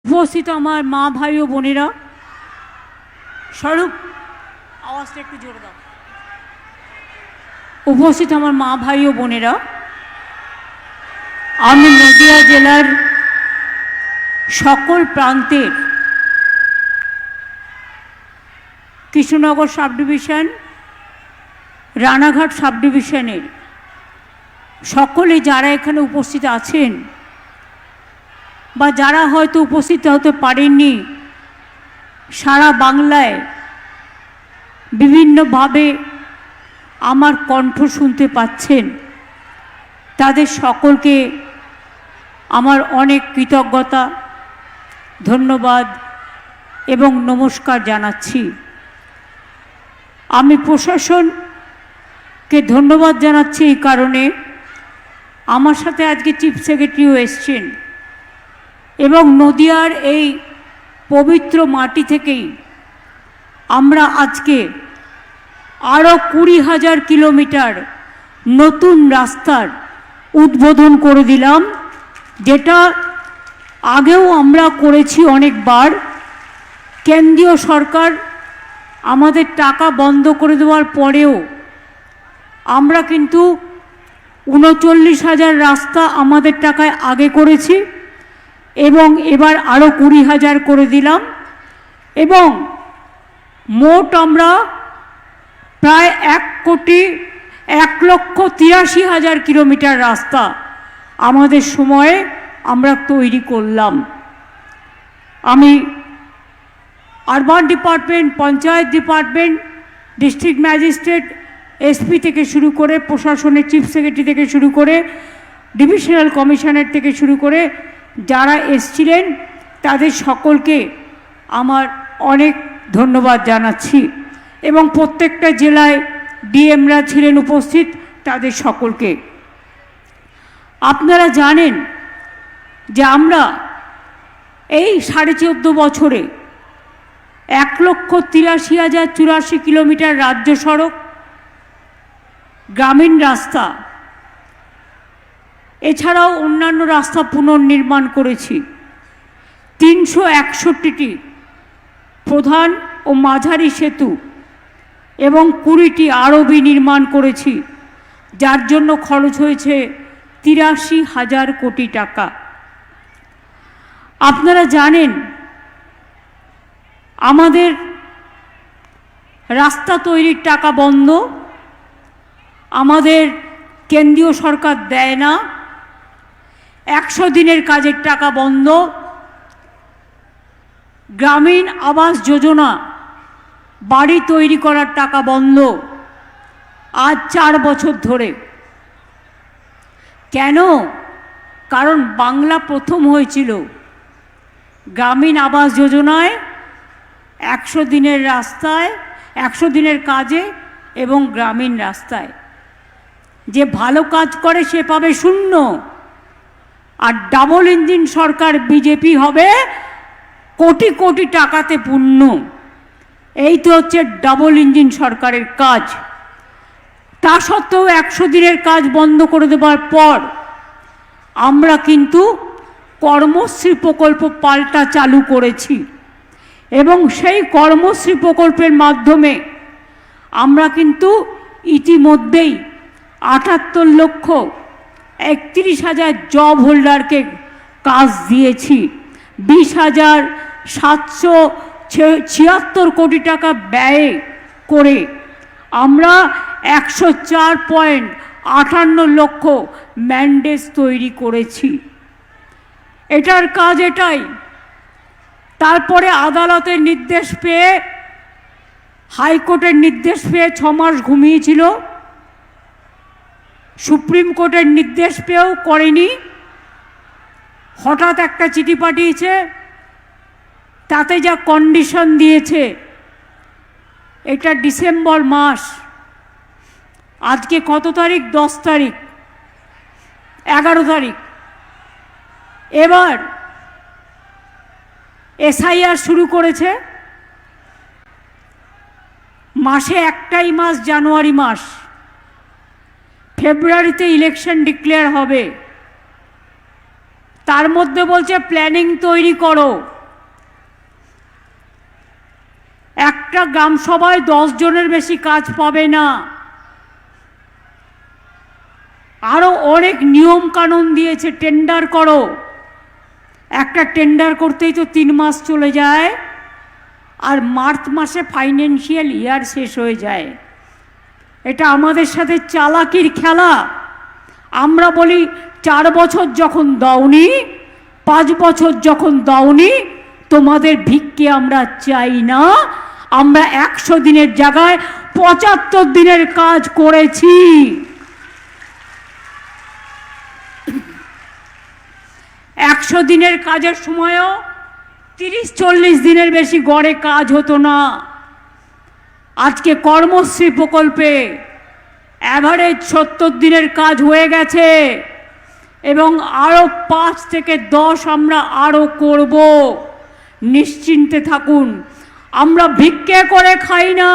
উপস্থিত আমার মা ভাই ও বোনেরা, স্বরূপ আওয়াজটা একটু জোরে দাও। উপস্থিত আমার মা ভাই ও বোনেরা, আমি নদিয়া জেলার সকল প্রান্তের Krishnanagar sub division, Ranaghat sub ডিভিশনের সকলে যারা এখানে উপস্থিত আছেন বা যারা হয়তো উপস্থিত হতে পারেননি, সারা বাংলায় বিভিন্নভাবে আমার কণ্ঠ শুনতে পাচ্ছেন, তাদের সকলকে আমার অনেক কৃতজ্ঞতা, ধন্যবাদ এবং নমস্কার জানাচ্ছি। আমি প্রশাসনকে ধন্যবাদ জানাচ্ছি এই কারণে, আমার সাথে আজকে চিফ সেক্রেটারিও এসছেন এবং নদিয়ার এই পবিত্র মাটি থেকেই আমরা আজকে আরও 20,000 কিলোমিটার নতুন রাস্তার উদ্বোধন করে দিলাম, যেটা আগেও আমরা করেছি অনেকবার। কেন্দ্রীয় সরকার আমাদের টাকা বন্ধ করে দেওয়ার পরেও আমরা কিন্তু 39,000 রাস্তা আমাদের টাকায় আগে করেছি এবং এবার আরও 20,000 করে দিলাম এবং মোট আমরা প্রায় 1,83,000 কিলোমিটার রাস্তা আমাদের সময়ে আমরা তৈরি করলাম। আমি urban department, panchayat department, district magistrate, SP থেকে শুরু করে, প্রশাসনের চিফ সেক্রেটারি থেকে শুরু করে, ডিভিশনাল কমিশনার থেকে শুরু করে যারা এসছিলেন তাদের সকলকে আমার অনেক ধন্যবাদ জানাচ্ছি এবং প্রত্যেকটা জেলায় ডিএমরা ছিলেন উপস্থিত, তাদের সকলকে। আপনারা জানেন যে আমরা এই 14.5 বছরে 1,83,084 কিলোমিটার রাজ্য সড়ক, গ্রামীণ রাস্তা, এছাড়াও অন্যান্য রাস্তা পুনর্নির্মাণ করেছি। 361টি প্রধান ও মাঝারি সেতু এবং 20টি আরবি নির্মাণ করেছি, যার জন্য খরচ হয়েছে 83,000 কোটি টাকা। আপনারা জানেন আমাদের রাস্তা তৈরির টাকা বন্ধ, আমাদের কেন্দ্রীয় সরকার দেয় না, 100 দিনের কাজের টাকা বন্ধ, গ্রামীণ আবাস যোজনা বাড়ি তৈরি করার টাকা বন্ধ আজ 4 বছর ধরে। কেন? কারণ বাংলা প্রথম হয়েছিল গ্রামীণ আবাস যোজনায়, 100 দিনের রাস্তায়, 100 দিনের কাজে এবং গ্রামীণ রাস্তায়। যে ভালো কাজ করে সে পাবে 0, আর ডাবল ইঞ্জিন সরকার বিজেপি হবে কোটি কোটি টাকাতে পূর্ণ। এই তো হচ্ছে ডাবল ইঞ্জিন সরকারের কাজ। তা সত্ত্বেও 100 দিনের কাজ বন্ধ করে দেওয়ার পর আমরা কিন্তু কর্মশ্রী প্রকল্প পাল্টা চালু করেছি এবং সেই কর্মশ্রী প্রকল্পের মাধ্যমে আমরা কিন্তু ইতিমধ্যেই 78,31,000 জব হোল্ডারকে কাজ দিয়েছি। 20,776 কোটি টাকা ব্যয় করে আমরা 104.58 লক্ষ ম্যান্ডেজ তৈরি করেছি। এটার কাজ এটাই। তারপরে আদালতের নির্দেশ পেয়ে, হাইকোর্টের নির্দেশ পেয়ে 6 মাস ঘুমিয়েছিল, সুপ্রিম কোর্টের নির্দেশ পেয়েও করেনি। হঠাৎ একটা চিঠি পাঠিয়েছে, তাতে যা কন্ডিশন দিয়েছে, এটা ডিসেম্বর মাস, আজকে কত তারিখ? 10 তারিখ, 11 তারিখ। এবার এসআইআর শুরু করেছে, মাসে একটাই মাস জানুয়ারি মাস, ফেব্রুয়ারিতে ইলেকশন ডিক্লেয়ার হবে। তার মধ্যে বলছে প্ল্যানিং তৈরি করো। একটা গ্রাম সভায় 10 জনের বেশি কাজ পাবে না। আরো অনেক নিয়ম কানুন দিয়েছে, টেন্ডার করো। একটা টেন্ডার করতেই তো 3 মাস চলে যায়, আর মার্চ মাসে ফাইন্যান্সিয়াল ইয়ার শেষ হয়ে যায়। এটা আমাদের সাথে চালাকির খেলা। আমরা বলি 4 বছর যখন দাওনি, 5 বছর যখন দাওনি, তোমাদের ভিক্ষে আমরা চাই না। আমরা 100 দিনের জায়গায় 75 দিনের কাজ করেছি। একশো দিনের কাজের সময়ও 30-40 দিনের বেশি গড়ে কাজ হতো না। আজকে কর্মশ্রী প্রকল্পে অ্যাভারেজ 70 দিনের কাজ হয়ে গেছে, এবং আরও 5 থেকে 10 আমরা আরও করব। নিশ্চিন্তে থাকুন, আমরা ভিক্ষে করে খাই না।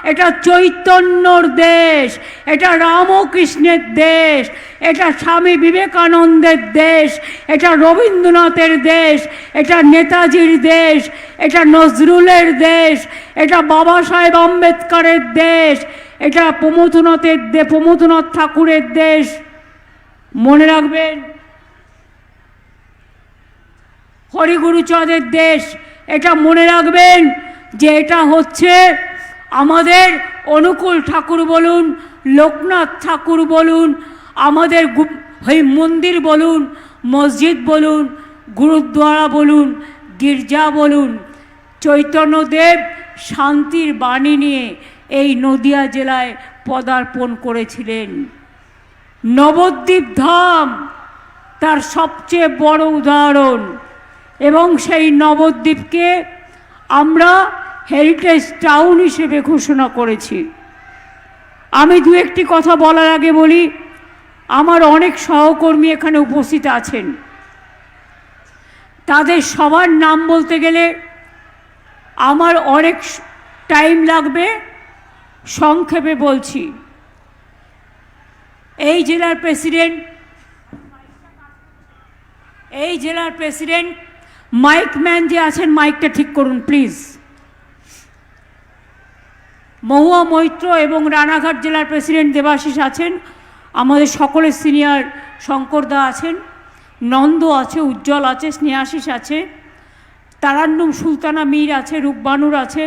এটা চৈতন্যর দেশ, এটা রামকৃষ্ণের দেশ, এটা স্বামী বিবেকানন্দের দেশ, এটা রবীন্দ্রনাথের দেশ, এটা নেতাজির দেশ, এটা নজরুলের দেশ, এটা বাবা সাহেব আম্বেদকরের দেশ, এটা প্রমথনাথ ঠাকুরের দেশ। মনে রাখবেন, হরিগুরুচাঁদের দেশ। এটা মনে রাখবেন যে এটা হচ্ছে আমাদের অনুকূল ঠাকুর বলুন, লোকনাথ ঠাকুর বলুন, আমাদের মন্দির বলুন, মসজিদ বলুন, গুরুদ্বারা বলুন, গির্জা বলুন, চৈতন্যদেব শান্তির বাণী নিয়ে এই নদিয়া জেলায় পদার্পণ করেছিলেন। নবদ্বীপ ধাম তার সবচেয়ে বড় উদাহরণ, এবং সেই নবদ্বীপকে আমরা হেরিটেজ টাউন হিসেবে ঘোষণা করেছি। আমি দু একটি কথা বলার আগে বলি, আমার অনেক সহকর্মী এখানে উপস্থিত আছেন, তাদের সবার নাম বলতে গেলে আমার অনেক টাইম লাগবে, সংক্ষেপে বলছি। এই জেলার প্রেসিডেন্ট মাইকম্যান যে আছেন, মাইকটা ঠিক করুন প্লিজ। মহুয়া মৈত্র এবং রানাঘাট জেলার প্রেসিডেন্ট দেবাশিস আছেন, আমাদের সকলের সিনিয়র শঙ্করদা আছেন, নন্দ আছে, উজ্জ্বল আছে, স্নেহাশিস আছে, তারান্নুম সুলতানা মীর আছে, রূপবানুর আছে,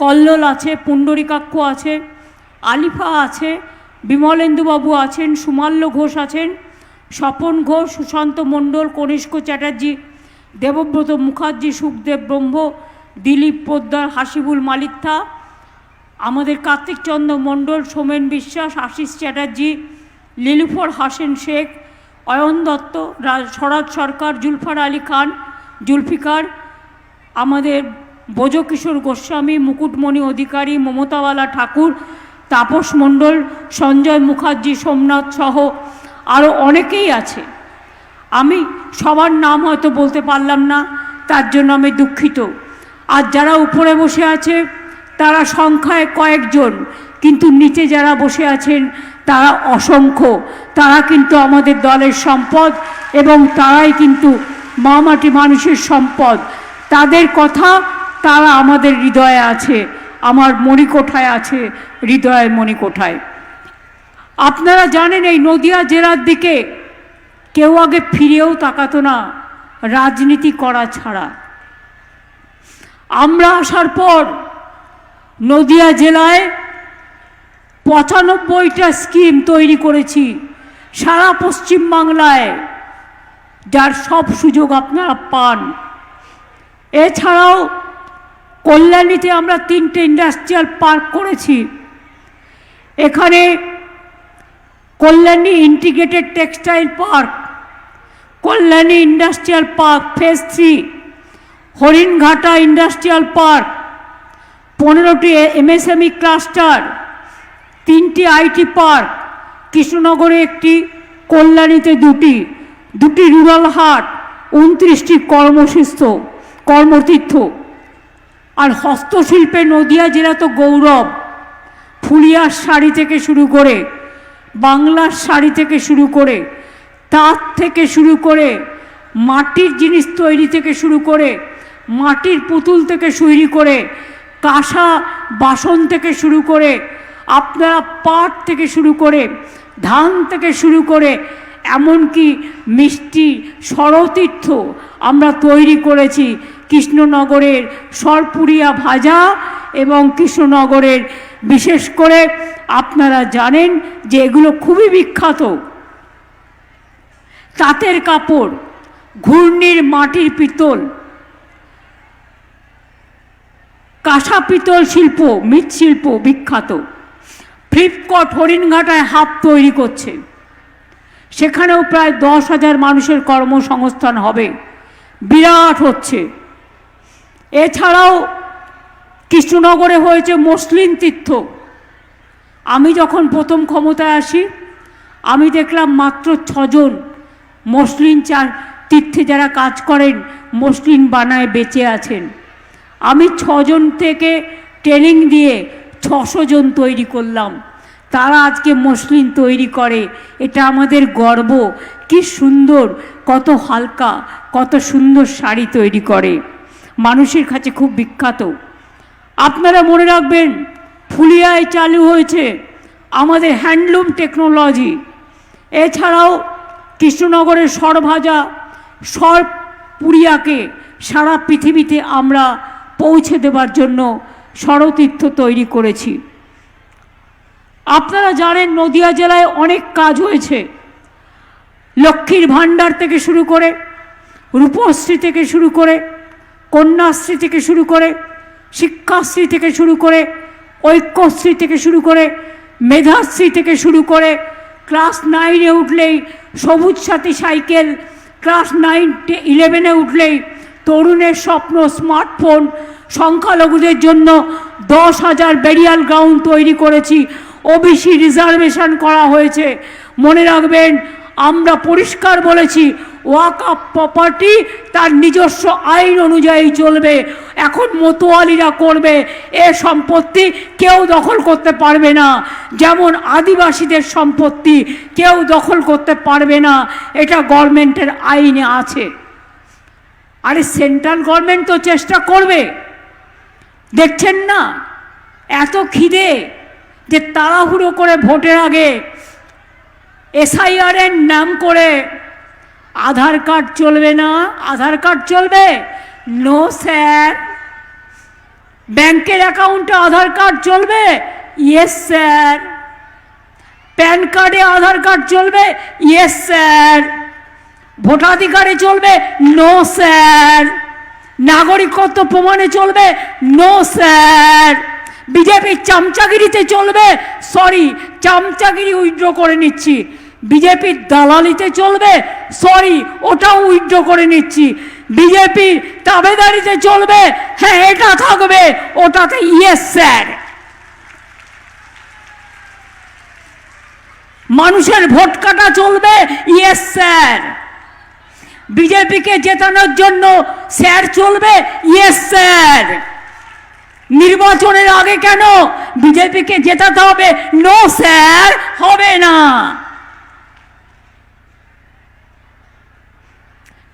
কল্লোল আছে, পুণ্ডরিকাক্ষ আছে, আলিফা আছে, বিমলেন্দুবাবু আছেন, সুমাল্য ঘোষ আছেন, স্বপন ঘোষ, সুশান্ত মণ্ডল, কনিষ্ক চ্যাটার্জি, দেবব্রত মুখার্জি, সুখদেব ব্রহ্ম, দিলীপ পোদ্দার, হাসিবুল মালিকথা, আমাদের কার্তিকচন্দ্র মণ্ডল, সোমেন বিশ্বাস, আশিস চ্যাটার্জি, লিলুফর হাসেন শেখ, অয়ন দত্ত, স্বরাজ সরকার, জুলফার আলী খান, জুলফিকার, আমাদের ব্রজকিশোর গোস্বামী, মুকুটমণি অধিকারী, মমতাওয়ালা ঠাকুর, তাপস মণ্ডল, সঞ্জয় মুখার্জি, সোমনাথ সহ আরও অনেকেই আছে। আমি সবার নাম হয়তো বলতে পারলাম না, তার জন্য আমি দুঃখিত। আর যারা উপরে বসে আছে তারা সংখ্যায় কয়েকজন, কিন্তু নিচে যারা বসে আছেন তারা অসংখ্য। তারা কিন্তু আমাদের দলের সম্পদ, এবং তারাই কিন্তু মামাটি মানুষের সম্পদ। তাদের কথা তারা আমাদের হৃদয়ে আছে, আমার মণিকোঠায় আছে, হৃদয়ের মণিকোঠায়। আপনারা জানেন এই নদিয়া জেলার দিকে কেউ আগে ফিরেও তাকাতো না রাজনীতি করা ছাড়া। আমরা আসার পর নদিয়া জেলায় 95টা স্কিম তৈরি করেছি সারা পশ্চিম বাংলায়, যার সব সুযোগ আপনারা পান। এছাড়াও কল্যাণীতে আমরা 3টে ইন্ডাস্ট্রিয়াল পার্ক করেছি। এখানে Kalyani integrated textile park, Kalyani industrial park phase 3, Haringhata industrial park, 15টি এমএসএমই ক্লাস্টার, 3টি আইটি পার্ক, কৃষ্ণনগরে 1টি, কল্যাণীতে 2টি রুরাল হাট, 29টি কর্মতীর্থ। আর হস্তশিল্পে নদিয়া জেলা তো গৌরব। ফুলিয়ার শাড়ি থেকে শুরু করে, বাংলার শাড়ি থেকে শুরু করে, তাঁত থেকে শুরু করে মাটির জিনিস তৈরি থেকে শুরু করে মাটির পুতুল থেকে শুরু করে কাঁসা বাসন থেকে শুরু করে আপনারা পাট থেকে শুরু করে ধান থেকে শুরু করে এমনকি মিষ্টি ষড়তীর্থ আমরা তৈরি করেছি। কৃষ্ণনগরের সরপুরিয়া ভাজা এবং কৃষ্ণনগরের বিশেষ করে আপনারা জানেন যে এগুলো খুবই বিখ্যাত। তাঁতের কাপড়, ঘূর্ণির মাটির পিতল, কাঁসা পিতল শিল্প, মৃৎশিল্প বিখ্যাত। ফ্লিপকার্ট হরিণঘাটায় হাব তৈরি করছে, সেখানেও প্রায় 10,000 মানুষের কর্মসংস্থান হবে, বিরাট হচ্ছে। এছাড়াও কৃষ্ণনগরে হয়েছে মসলিন তীর্থ। আমি যখন প্রথম ক্ষমতায় আসি আমি দেখলাম মাত্র 6 জন মসলিন তীর্থে যারা কাজ করেন মসলিন বানায় বেঁচে আছেন। আমি 6 জন থেকে ট্রেনিং দিয়ে 600 জন তৈরি করলাম, তারা আজকে মসলিন তৈরি করে। এটা আমাদের গর্ব। কি সুন্দর, কত হালকা, কত সুন্দর শাড়ি তৈরি করে, মানুষের কাছে খুব বিখ্যাত। আপনারা মনে রাখবেন ফুলিয়ায় চালু হয়েছে আমাদের হ্যান্ডলুম টেকনোলজি। এছাড়াও কৃষ্ণনগরের সরভাজা সরপুরিয়াকে সারা পৃথিবীতে আমরা পৌঁছে দেবার জন্য ষড়তীর্থ তৈরি করেছি। আপনারা জানেন নদিয়া জেলায় অনেক কাজ হয়েছে, লক্ষ্মীর ভাণ্ডার থেকে শুরু করে রূপশ্রী থেকে শুরু করে কন্যাশ্রী থেকে শুরু করে শিক্ষাশ্রী থেকে শুরু করে ঐক্যশ্রী থেকে শুরু করে মেধাশ্রী থেকে শুরু করে ক্লাস 9-এ উঠলেই সবুজ সাথী সাইকেল, ক্লাস 9-11-এ উঠলেই তরুণের স্বপ্ন স্মার্টফোন, সংখ্যালঘুদের জন্য 10,000 বেরিয়াল গ্রাউন্ড তৈরি করেছি, ওবিসি রিজার্ভেশন করা হয়েছে। মনে রাখবেন আমরা পরিষ্কার বলেছি ওয়াকফ প্রপার্টি তার নিজস্ব আইন অনুযায়ী চলবে। এখন মতোয়ালিরা করবে, এ সম্পত্তি কেউ দখল করতে পারবে না। যেমন আদিবাসীদের সম্পত্তি কেউ দখল করতে পারবে না, এটা গভর্নমেন্টের আইনে আছে। আরে সেন্ট্রাল গভর্নমেন্ট তো চেষ্টা করবে, দেখছেন না এত খিদে যে তাড়াহুড়ো করে ভোটের আগে এসআইআর এর নাম করে আধার কার্ড চলবে না, আধার কার্ড চলবে, নো স্যার। ব্যাংকের অ্যাকাউন্টে আধার কার্ড চলবে, ইয়েস স্যার। প্যান কার্ডে আধার কার্ড চলবে, ইয়েস স্যার। ভোটাধিকারে চলবে, নো স্যার। নাগরিকত্ব প্রমাণে চলবে, নো স্যার। বিজেপির চামচাগিরিতে চলবে, সরি চামচাগিরি উইথড্র করে নিচ্ছি। বিজেপির দালালিতে চলবে, সরি ওটাও উইথড্র করে নিচ্ছি। বিজেপির তাবেদারিতে চলবে, হ্যাঁ এটা থাকবে, ওটাতে ইয়েস স্যার। মানুষের ভোট কাটা চলবে, ইয়েস স্যার। বিজেপিকে জেতানোর জন্য স্যার চলবে, ইয়েস স্যার। নির্বাচনের আগে কেন বিজেপিকে জেতাতে হবে, নো স্যার, হবে না।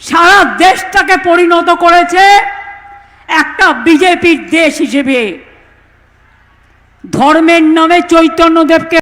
সারা দেশটাকে পরিণত করেছে একটা বিজেপির দেশ হিসেবে। ধর্মের নামে চৈতন্যদেবকে